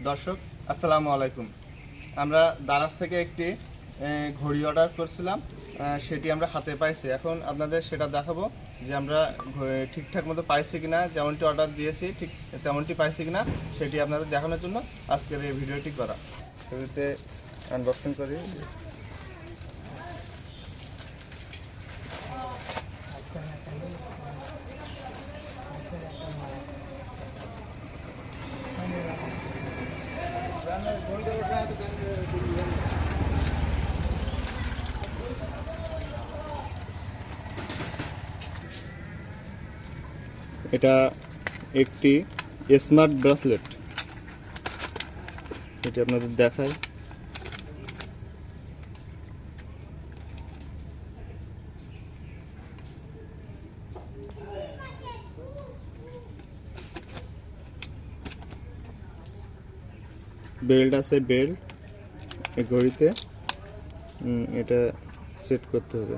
দর্শক আসসালামু আলাইকুম। আমরা দারাজ থেকে একটি ঘড়ি অর্ডার করছিলাম, সেটি আমরা হাতে পাইছি। এখন আপনাদের সেটা দেখাবো যে আমরা ঠিকঠাক মতো পাইছি কিনা, যেমনটি অর্ডার দিয়েছি ঠিক তেমনটি পাইছি কিনা সেটি আপনাদের দেখানোর জন্য আজকের এই ভিডিওটি করা। শুরুতে আনবক্সিং করি। এটা একটি স্মার্ট ব্রেসলেট, এটি আপনাদের দেখায়। বেল্ট আছে, বেল্ট এই ঘড়িতে এটা সেট করতে হবে।